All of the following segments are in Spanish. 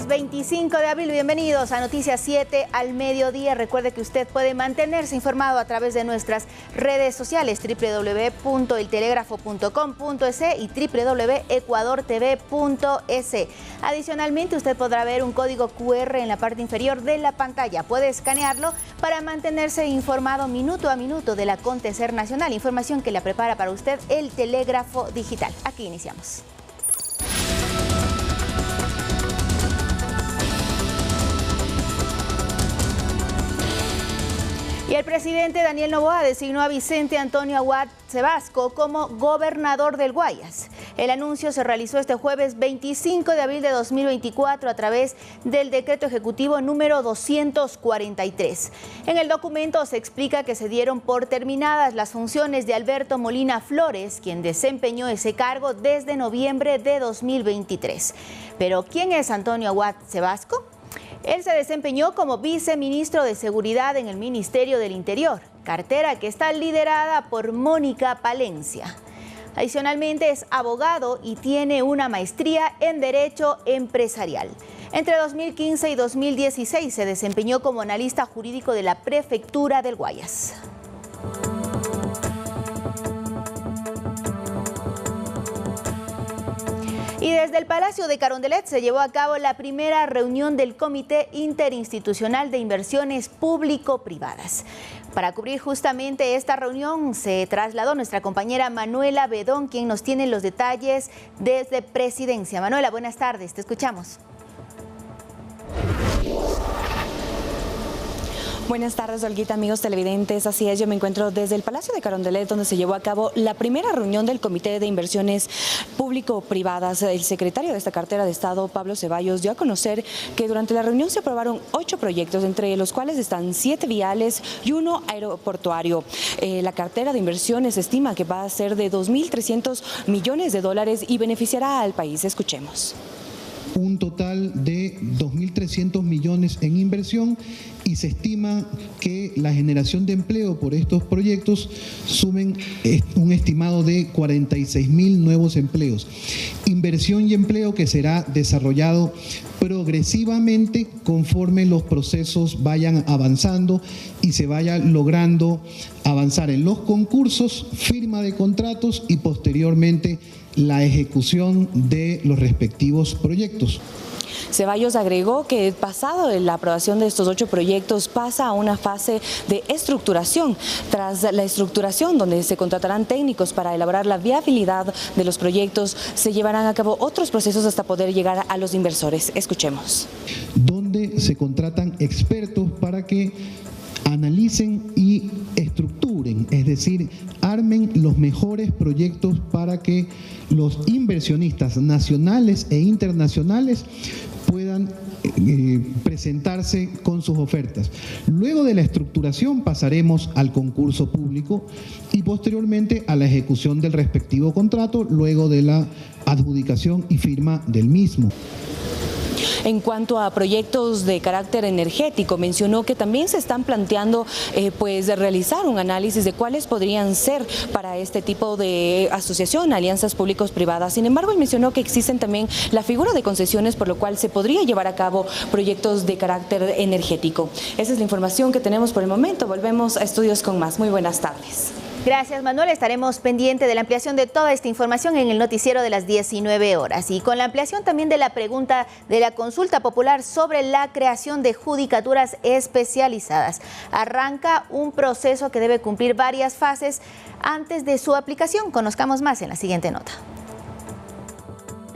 jueves 25 de abril, bienvenidos a Noticias 7 al mediodía. Recuerde que usted puede mantenerse informado a través de nuestras redes sociales www.eltelegrafo.com.es y www.ecuadortv.es. Adicionalmente, usted podrá ver un código QR en la parte inferior de la pantalla. Puede escanearlo para mantenerse informado minuto a minuto del acontecer nacional. Información que le prepara para usted el Telégrafo Digital. Aquí iniciamos. Y el presidente Daniel Noboa designó a Vicente Antonio Aguad Sebasco como gobernador del Guayas. El anuncio se realizó este jueves 25 de abril de 2024 a través del decreto ejecutivo número 243. En el documento se explica que se dieron por terminadas las funciones de Alberto Molina Flores, quien desempeñó ese cargo desde noviembre de 2023. Pero ¿quién es Antonio Aguad Sebasco? Él se desempeñó como viceministro de Seguridad en el Ministerio del Interior, cartera que está liderada por Mónica Palencia. Adicionalmente es abogado y tiene una maestría en Derecho Empresarial. Entre 2015 y 2016 se desempeñó como analista jurídico de la Prefectura del Guayas. Y desde el Palacio de Carondelet se llevó a cabo la primera reunión del Comité Interinstitucional de Inversiones Público-Privadas. Para cubrir justamente esta reunión se trasladó nuestra compañera Manuela Bedón, quien nos tiene los detalles desde Presidencia. Manuela, buenas tardes, te escuchamos. Buenas tardes, Olguita, amigos televidentes. Así es, yo me encuentro desde el Palacio de Carondelet, donde se llevó a cabo la primera reunión del Comité de Inversiones Público-Privadas. El secretario de esta cartera de Estado, Pablo Ceballos, dio a conocer que durante la reunión se aprobaron 8 proyectos, entre los cuales están 7 viales y 1 aeroportuario. La cartera de inversiones estima que va a ser de 2.300 millones de dólares y beneficiará al país. Escuchemos. Un total de 2.300 millones en inversión y se estima que la generación de empleo por estos proyectos sumen un estimado de 46.000 nuevos empleos. Inversión y empleo que será desarrollado progresivamente conforme los procesos vayan avanzando y se vaya logrando avanzar en los concursos, firma de contratos y posteriormente la ejecución de los respectivos proyectos. Ceballos agregó que pasado la aprobación de estos 8 proyectos pasa a una fase de estructuración. Tras la estructuración, donde se contratarán técnicos para elaborar la viabilidad de los proyectos, se llevarán a cabo otros procesos hasta poder llegar a los inversores. Escuchemos. Donde se contratan expertos para que analicen y estructuren, es decir, armen los mejores proyectos para que los inversionistas nacionales e internacionales puedan presentarse con sus ofertas. Luego de la estructuración pasaremos al concurso público y posteriormente a la ejecución del respectivo contrato, luego de la adjudicación y firma del mismo. En cuanto a proyectos de carácter energético, mencionó que también se están planteando realizar un análisis de cuáles podrían ser para este tipo de asociación, alianzas públicos-privadas. Sin embargo, él mencionó que existen también la figura de concesiones, por lo cual se podría llevar a cabo proyectos de carácter energético. Esa es la información que tenemos por el momento. Volvemos a estudios con más. Muy buenas tardes. Gracias, Manuel. Estaremos pendientes de la ampliación de toda esta información en el noticiero de las 19 horas. Y con la ampliación también de la pregunta de la consulta popular sobre la creación de judicaturas especializadas. Arranca un proceso que debe cumplir varias fases antes de su aplicación. Conozcamos más en la siguiente nota.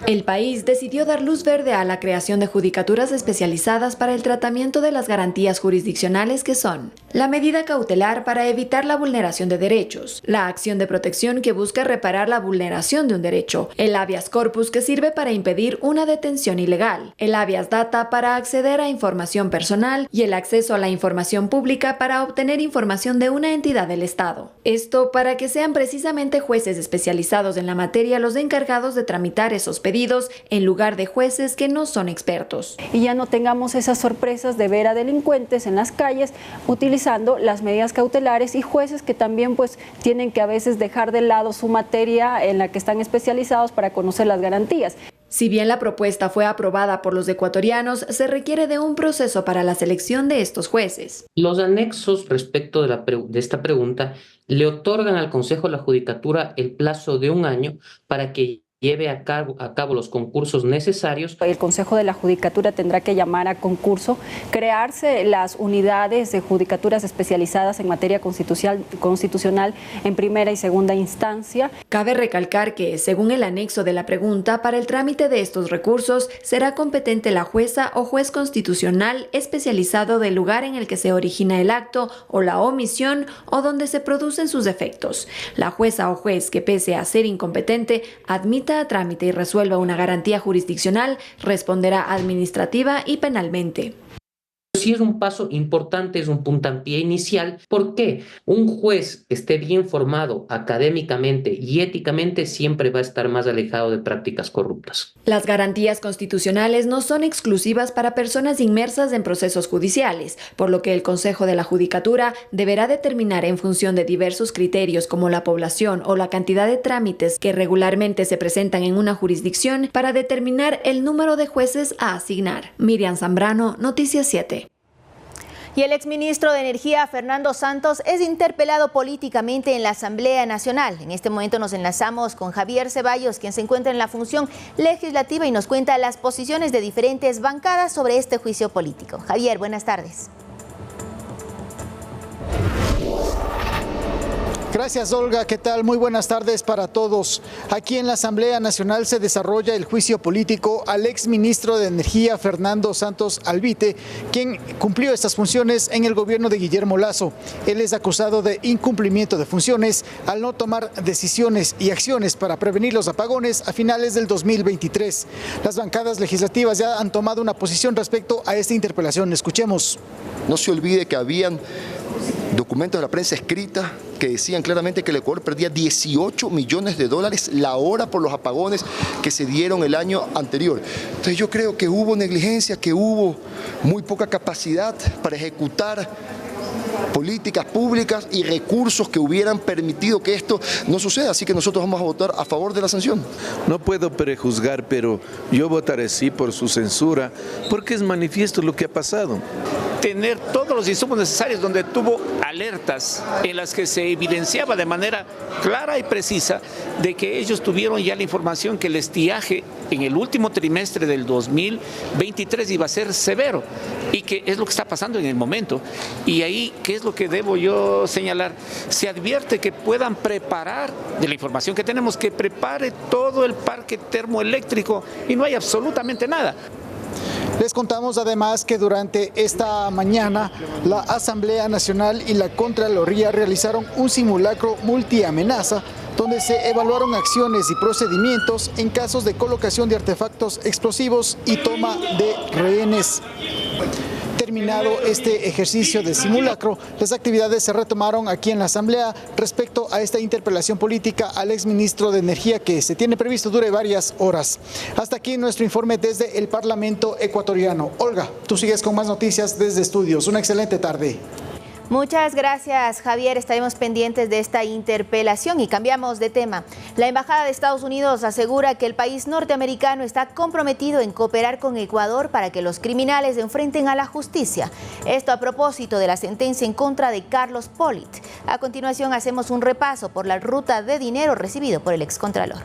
El país decidió dar luz verde a la creación de judicaturas especializadas para el tratamiento de las garantías jurisdiccionales que son la medida cautelar para evitar la vulneración de derechos, la acción de protección que busca reparar la vulneración de un derecho, el habeas corpus que sirve para impedir una detención ilegal, el habeas data para acceder a información personal y el acceso a la información pública para obtener información de una entidad del Estado. Esto para que sean precisamente jueces especializados en la materia los encargados de tramitar esos pedidos en lugar de jueces que no son expertos. Y ya no tengamos esas sorpresas de ver a delincuentes en las calles utilizando las medidas cautelares y jueces que también pues tienen que a veces dejar de lado su materia en la que están especializados para conocer las garantías. Si bien la propuesta fue aprobada por los ecuatorianos, se requiere de un proceso para la selección de estos jueces. Los anexos respecto de esta pregunta le otorgan al Consejo de la Judicatura el plazo de 1 año para que lleve a cabo los concursos necesarios. El Consejo de la Judicatura tendrá que llamar a concurso, crearse las unidades de judicaturas especializadas en materia constitucional en primera y segunda instancia. Cabe recalcar que, según el anexo de la pregunta, para el trámite de estos recursos será competente la jueza o juez constitucional especializado del lugar en el que se origina el acto o la omisión o donde se producen sus efectos. La jueza o juez que, pese a ser incompetente, admita a trámite y resuelva una garantía jurisdiccional, responderá administrativa y penalmente. Sí es un paso importante, es un puntapié inicial. ¿Por qué? Un juez que esté bien formado académicamente y éticamente siempre va a estar más alejado de prácticas corruptas. Las garantías constitucionales no son exclusivas para personas inmersas en procesos judiciales, por lo que el Consejo de la Judicatura deberá determinar en función de diversos criterios como la población o la cantidad de trámites que regularmente se presentan en una jurisdicción para determinar el número de jueces a asignar. Miriam Zambrano, Noticias 7. Y el exministro de Energía, Fernando Santos, es interpelado políticamente en la Asamblea Nacional. En este momento nos enlazamos con Javier Ceballos, quien se encuentra en la función legislativa y nos cuenta las posiciones de diferentes bancadas sobre este juicio político. Javier, buenas tardes. Gracias, Olga. ¿Qué tal? Muy buenas tardes para todos. Aquí en la Asamblea Nacional se desarrolla el juicio político al exministro de Energía, Fernando Santos Albite, quien cumplió estas funciones en el gobierno de Guillermo Lasso. Él es acusado de incumplimiento de funciones al no tomar decisiones y acciones para prevenir los apagones a finales del 2023. Las bancadas legislativas ya han tomado una posición respecto a esta interpelación. Escuchemos. No se olvide que habían documentos de la prensa escrita que decían claramente que el Ecuador perdía $18 millones la hora por los apagones que se dieron el año anterior. Entonces yo creo que hubo negligencia, que hubo muy poca capacidad para ejecutar políticas públicas y recursos que hubieran permitido que esto no suceda. Así que nosotros vamos a votar a favor de la sanción. No puedo prejuzgar, pero yo votaré sí por su censura, porque es manifiesto lo que ha pasado. Tener todos los insumos necesarios, donde tuvo alertas en las que se evidenciaba de manera clara y precisa de que ellos tuvieron ya la información que el estiaje en el último trimestre del 2023 iba a ser severo, y que es lo que está pasando en el momento. Y ahí, ¿qué es lo que debo yo señalar? Se advierte que puedan preparar, de la información que tenemos, que prepare todo el parque termoeléctrico, y no hay absolutamente nada. Les contamos además que durante esta mañana la Asamblea Nacional y la Contraloría realizaron un simulacro multiamenaza donde se evaluaron acciones y procedimientos en casos de colocación de artefactos explosivos y toma de rehenes. Terminado este ejercicio de simulacro, las actividades se retomaron aquí en la Asamblea respecto a esta interpelación política al exministro de Energía, que se tiene previsto dure varias horas. Hasta aquí nuestro informe desde el Parlamento ecuatoriano. Olga, tú sigues con más noticias desde estudios. Una excelente tarde. Muchas gracias, Javier. Estaremos pendientes de esta interpelación y cambiamos de tema. La Embajada de Estados Unidos asegura que el país norteamericano está comprometido en cooperar con Ecuador para que los criminales enfrenten a la justicia. Esto a propósito de la sentencia en contra de Carlos Pollitt. A continuación hacemos un repaso por la ruta de dinero recibido por el excontralor.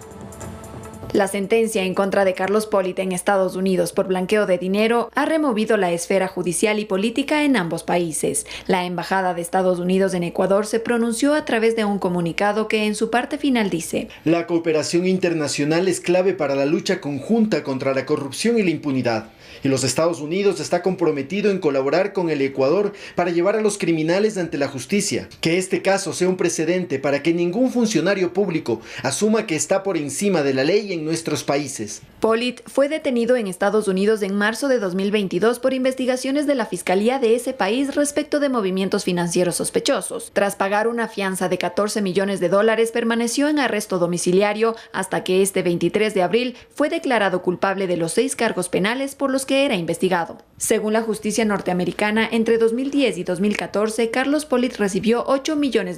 La sentencia en contra de Carlos Pollitt en Estados Unidos por blanqueo de dinero ha removido la esfera judicial y política en ambos países. La Embajada de Estados Unidos en Ecuador se pronunció a través de un comunicado que en su parte final dice: la cooperación internacional es clave para la lucha conjunta contra la corrupción y la impunidad. Y los Estados Unidos está comprometido en colaborar con el Ecuador para llevar a los criminales ante la justicia. Que este caso sea un precedente para que ningún funcionario público asuma que está por encima de la ley en nuestros países. Pollitt fue detenido en Estados Unidos en marzo de 2022 por investigaciones de la Fiscalía de ese país respecto de movimientos financieros sospechosos. Tras pagar una fianza de $14 millones, permaneció en arresto domiciliario hasta que este 23 de abril fue declarado culpable de los 6 cargos penales por los que que era investigado. Según la justicia norteamericana, entre 2010 y 2014, Carlos Pollitt recibió $8 millones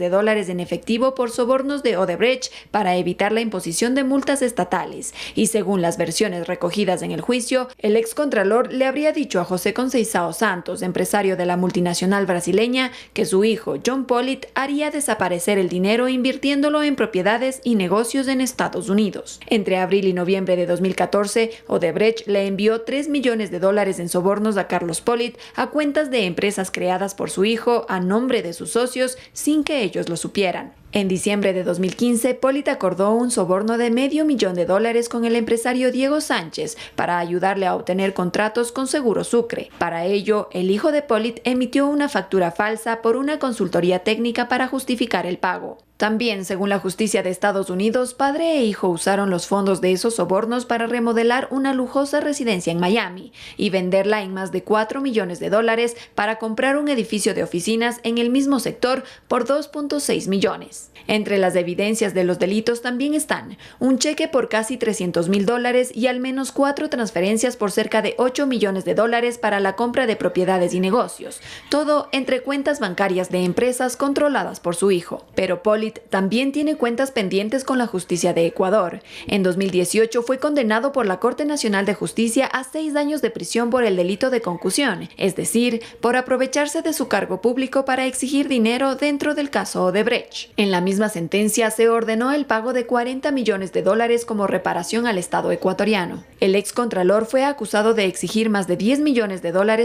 en efectivo por sobornos de Odebrecht para evitar la imposición de multas estatales. Y según las versiones recogidas en el juicio, el excontralor le habría dicho a José Conceição Santos, empresario de la multinacional brasileña, que su hijo, John Pollitt, haría desaparecer el dinero invirtiéndolo en propiedades y negocios en Estados Unidos. Entre abril y noviembre de 2014, Odebrecht le envió $3 millones en sobornos a Carlos Pollitt a cuentas de empresas creadas por su hijo a nombre de sus socios sin que ellos lo supieran. En diciembre de 2015, Pollitt acordó un soborno de $500,000 con el empresario Diego Sánchez para ayudarle a obtener contratos con Seguro Sucre. Para ello, el hijo de Pollitt emitió una factura falsa por una consultoría técnica para justificar el pago. También, según la justicia de Estados Unidos, padre e hijo usaron los fondos de esos sobornos para remodelar una lujosa residencia en Miami y venderla en más de $4 millones para comprar un edificio de oficinas en el mismo sector por $2.6 millones. Entre las evidencias de los delitos también están un cheque por casi $300,000 y al menos 4 transferencias por cerca de $8 millones para la compra de propiedades y negocios, todo entre cuentas bancarias de empresas controladas por su hijo. Pero Pollitt también tiene cuentas pendientes con la justicia de Ecuador. En 2018 fue condenado por la Corte Nacional de Justicia a 6 años de prisión por el delito de concusión, es decir, por aprovecharse de su cargo público para exigir dinero dentro del caso Odebrecht. En la misma sentencia se ordenó el pago de $40 millones como reparación al Estado ecuatoriano. El excontralor fue acusado de exigir más de $10 millones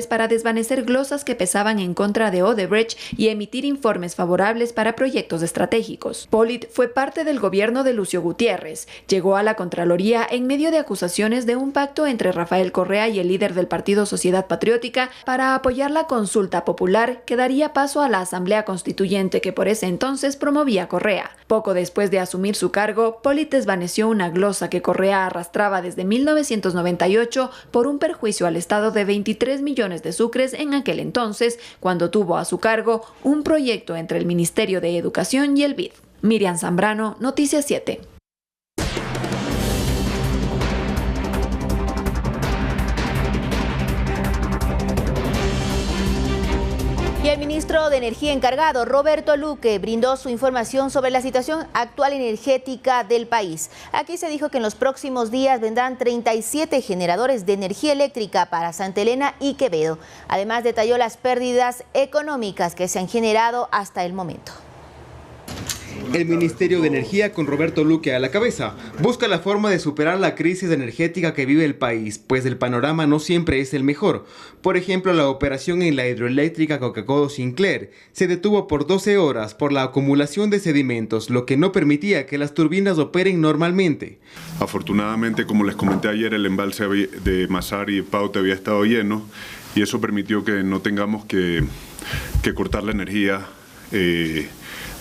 para desvanecer glosas que pesaban en contra de Odebrecht y emitir informes favorables para proyectos estratégicos. Pollitt fue parte del gobierno de Lucio Gutiérrez. Llegó a la Contraloría en medio de acusaciones de un pacto entre Rafael Correa y el líder del partido Sociedad Patriótica para apoyar la consulta popular que daría paso a la Asamblea Constituyente que por ese entonces promovía Correa. Poco después de asumir su cargo, Pollitt desvaneció una glosa que Correa arrastraba desde 1998 por un perjuicio al Estado de 23 millones de sucres en aquel entonces, cuando tuvo a su cargo un proyecto entre el Ministerio de Educación y el BID. Miriam Zambrano, Noticias 7. Y el ministro de Energía encargado, Roberto Luque, brindó su información sobre la situación actual energética del país. Aquí se dijo que en los próximos días vendrán 37 generadores de energía eléctrica para Santa Elena y Quevedo. Además, detalló las pérdidas económicas que se han generado hasta el momento. El Ministerio de Energía, con Roberto Luque a la cabeza, busca la forma de superar la crisis energética que vive el país, pues el panorama no siempre es el mejor. Por ejemplo, la operación en la hidroeléctrica Coca-Cola-Sinclair se detuvo por 12 horas por la acumulación de sedimentos, lo que no permitía que las turbinas operen normalmente. Afortunadamente, como les comenté ayer, el embalse de Mazar y Paute había estado lleno y eso permitió que no tengamos que cortar la energía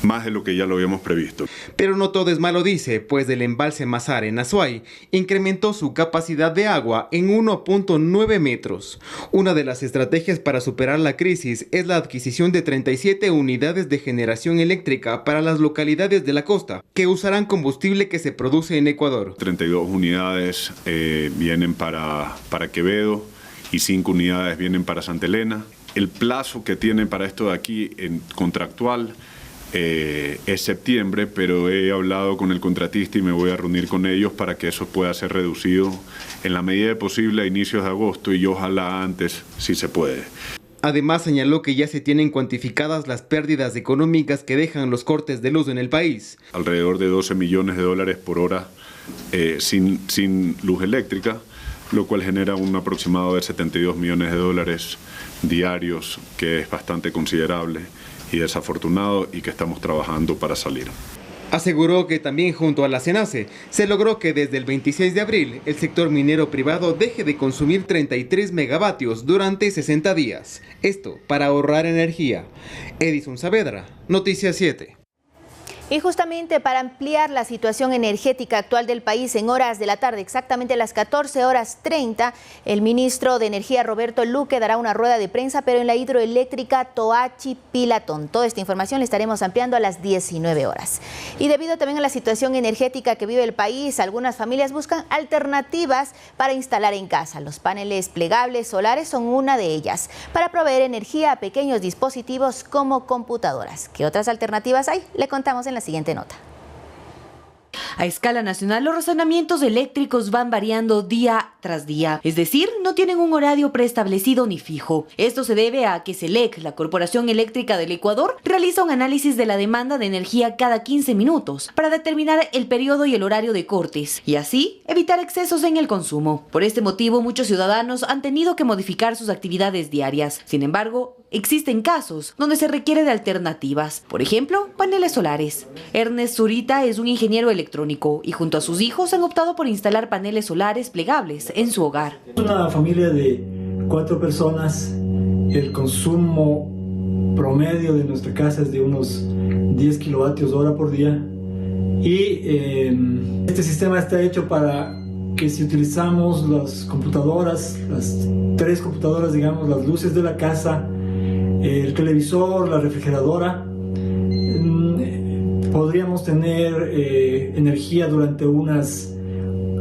más de lo que ya lo habíamos previsto. Pero no todo es malo, dice, pues del embalse Mazar en Azuay incrementó su capacidad de agua en 1.9 metros. Una de las estrategias para superar la crisis es la adquisición de 37 unidades de generación eléctrica para las localidades de la costa, que usarán combustible que se produce en Ecuador. 32 unidades vienen para Quevedo y 5 unidades vienen para Santa Elena. El plazo que tiene para esto de aquí en contractual es septiembre, pero he hablado con el contratista y me voy a reunir con ellos para que eso pueda ser reducido en la medida de posible a inicios de agosto y ojalá antes si se puede. Además señaló que ya se tienen cuantificadas las pérdidas económicas que dejan los cortes de luz en el país. Alrededor de $12 millones por hora sin luz eléctrica, lo cual genera un aproximado de $72 millones diarios, que es bastante considerable y desafortunado y que estamos trabajando para salir. Aseguró que también junto a la SENACE se logró que desde el 26 de abril el sector minero privado deje de consumir 33 megavatios durante 60 días. Esto para ahorrar energía. Edison Saavedra, Noticias 7. Y justamente para ampliar la situación energética actual del país en horas de la tarde, exactamente a las 14:30, el ministro de Energía Roberto Luque dará una rueda de prensa, pero en la hidroeléctrica Toachi Pilatón. Toda esta información la estaremos ampliando a las 19 horas. Y debido también a la situación energética que vive el país, algunas familias buscan alternativas para instalar en casa. Los paneles plegables solares son una de ellas, para proveer energía a pequeños dispositivos como computadoras. ¿Qué otras alternativas hay? Le contamos en la siguiente nota. A escala nacional, los razonamientos eléctricos van variando día tras día, es decir, no tienen un horario preestablecido ni fijo. Esto se debe a que CELEC, la Corporación Eléctrica del Ecuador, realiza un análisis de la demanda de energía cada 15 minutos para determinar el periodo y el horario de cortes y así evitar excesos en el consumo. Por este motivo, muchos ciudadanos han tenido que modificar sus actividades diarias. Sin embargo, existen casos donde se requiere de alternativas, por ejemplo, paneles solares. Ernest Zurita es un ingeniero electrónico y junto a sus hijos han optado por instalar paneles solares plegables en su hogar. Es una familia de 4 personas. El consumo promedio de nuestra casa es de unos 10 kilovatios hora por día. Y este sistema está hecho para que si utilizamos las computadoras, las 3 computadoras, digamos, las luces de la casa, el televisor, la refrigeradora, podríamos tener energía durante unas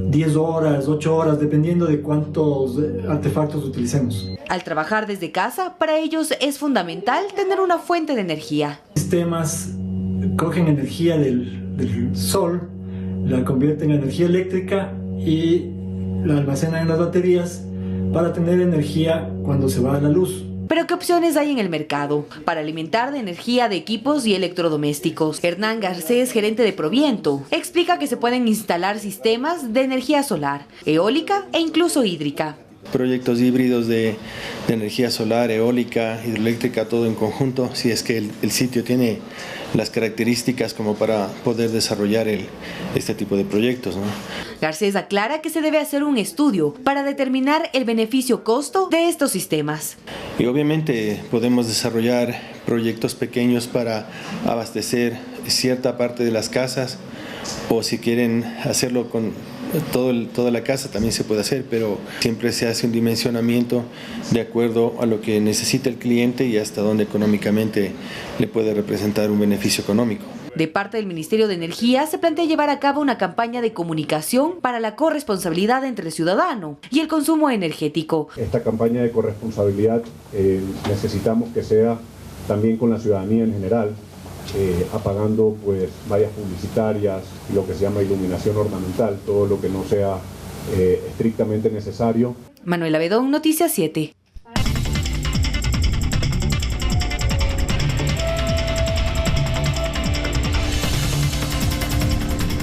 10 horas, 8 horas, dependiendo de cuántos artefactos utilicemos. Al trabajar desde casa, para ellos es fundamental tener una fuente de energía. Sistemas cogen energía del sol, la convierten en energía eléctrica y la almacenan en las baterías para tener energía cuando se va la luz. Pero ¿qué opciones hay en el mercado para alimentar de energía de equipos y electrodomésticos? Hernán Garcés, gerente de Proviento, explica que se pueden instalar sistemas de energía solar, eólica e incluso hídrica. Proyectos híbridos de energía solar, eólica, hidroeléctrica, todo en conjunto, si es que el sitio tiene las características como para poder desarrollar este tipo de proyectos, ¿no? Garcés aclara que se debe hacer un estudio para determinar el beneficio-costo de estos sistemas. Y obviamente podemos desarrollar proyectos pequeños para abastecer cierta parte de las casas, o si quieren hacerlo con toda la casa también se puede hacer, pero siempre se hace un dimensionamiento de acuerdo a lo que necesita el cliente y hasta dónde económicamente le puede representar un beneficio económico. De parte del Ministerio de Energía se plantea llevar a cabo una campaña de comunicación para la corresponsabilidad entre el ciudadano y el consumo energético. Esta campaña de corresponsabilidad necesitamos que sea también con la ciudadanía en general, apagando pues vallas publicitarias, lo que se llama iluminación ornamental, todo lo que no sea estrictamente necesario. Manuela Bedón, Noticias 7.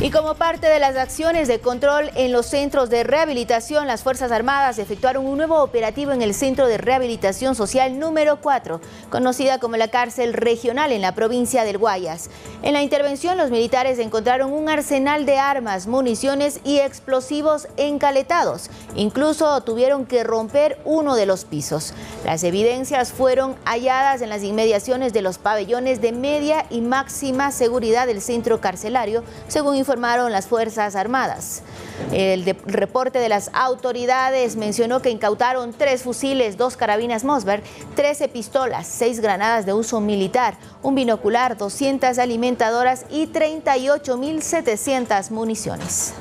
Y como parte de las acciones de control en los centros de rehabilitación, las Fuerzas Armadas efectuaron un nuevo operativo en el Centro de Rehabilitación Social número 4, conocida como la cárcel regional en la provincia del Guayas. En la intervención, los militares encontraron un arsenal de armas, municiones y explosivos encaletados. Incluso tuvieron que romper uno de los pisos. Las evidencias fueron halladas en las inmediaciones de los pabellones de media y máxima seguridad del centro carcelario, según informaron las Fuerzas Armadas. El reporte de las autoridades mencionó que incautaron 3 fusiles, 2 carabinas Mossberg, 13 pistolas, 6 granadas de uso militar, un binocular, 200 alimentadoras y 38.700 municiones.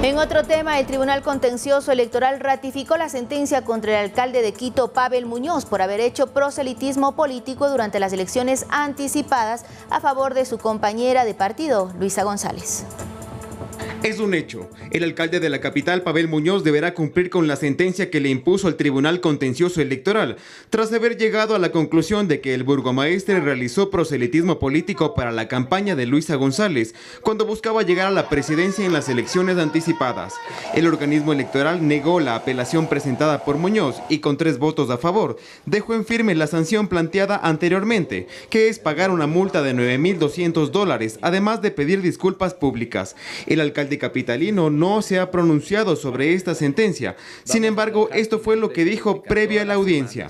En otro tema, el Tribunal Contencioso Electoral ratificó la sentencia contra el alcalde de Quito, Pavel Muñoz, por haber hecho proselitismo político durante las elecciones anticipadas a favor de su compañera de partido, Luisa González. Es un hecho. El alcalde de la capital, Pavel Muñoz, deberá cumplir con la sentencia que le impuso el Tribunal Contencioso Electoral, tras haber llegado a la conclusión de que el burgomaestre realizó proselitismo político para la campaña de Luisa González, cuando buscaba llegar a la presidencia en las elecciones anticipadas. El organismo electoral negó la apelación presentada por Muñoz y con 3 votos a favor, dejó en firme la sanción planteada anteriormente, que es pagar una multa de $9.200, además de pedir disculpas públicas. El alcalde capitalino no se ha pronunciado sobre esta sentencia. Sin embargo, esto fue lo que dijo previo a la audiencia.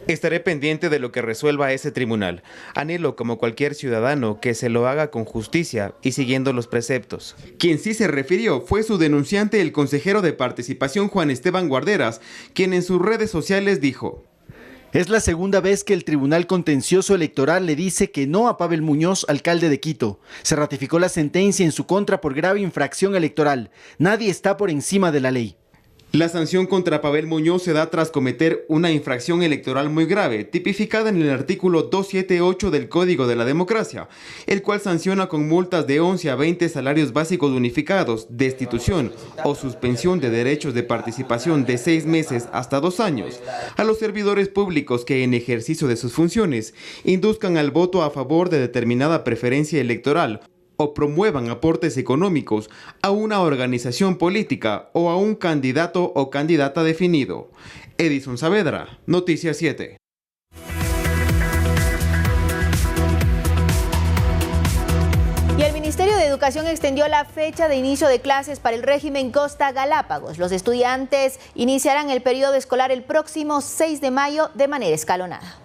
Estaré pendiente de lo que resuelva ese tribunal. Anhelo, como cualquier ciudadano, que se lo haga con justicia y siguiendo los preceptos. Quien sí se refirió fue su denunciante, el consejero de participación Juan Esteban Guarderas, quien en sus redes sociales dijo: es la segunda vez que el Tribunal Contencioso Electoral le dice que no a Pavel Muñoz, alcalde de Quito. Se ratificó la sentencia en su contra por grave infracción electoral. Nadie está por encima de la ley. La sanción contra Pavel Muñoz se da tras cometer una infracción electoral muy grave, tipificada en el artículo 278 del Código de la Democracia, el cual sanciona con multas de 11 a 20 salarios básicos unificados, destitución o suspensión de derechos de participación de 6 meses hasta 2 años a los servidores públicos que en ejercicio de sus funciones induzcan al voto a favor de determinada preferencia electoral o promuevan aportes económicos a una organización política o a un candidato o candidata definido. Edison Saavedra, Noticias 7. Y el Ministerio de Educación extendió la fecha de inicio de clases para el régimen Costa Galápagos. Los estudiantes iniciarán el periodo escolar el próximo 6 de mayo de manera escalonada.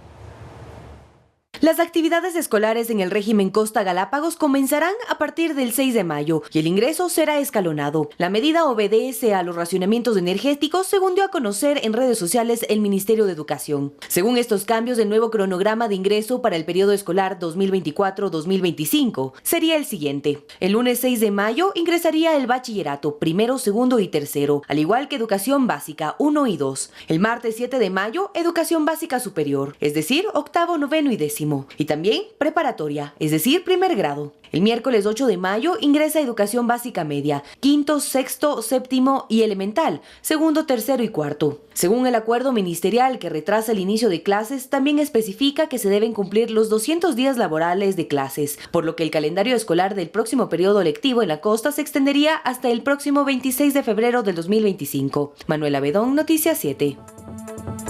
Las actividades escolares en el régimen Costa Galápagos comenzarán a partir del 6 de mayo y el ingreso será escalonado. La medida obedece a los racionamientos energéticos, según dio a conocer en redes sociales el Ministerio de Educación. Según estos cambios, el nuevo cronograma de ingreso para el periodo escolar 2024-2025 sería el siguiente. El lunes 6 de mayo ingresaría el bachillerato, primero, segundo y tercero, al igual que educación básica 1 y 2. El martes 7 de mayo, educación básica superior, es decir, octavo, noveno y décimo. Y también preparatoria, es decir, primer grado. El miércoles 8 de mayo ingresa educación básica media, quinto, sexto, séptimo y elemental, segundo, tercero y cuarto. Según el acuerdo ministerial que retrasa el inicio de clases, también especifica que se deben cumplir los 200 días laborales de clases, por lo que el calendario escolar del próximo periodo lectivo en la costa se extendería hasta el próximo 26 de febrero del 2025. Manuela Bedón, Noticias 7.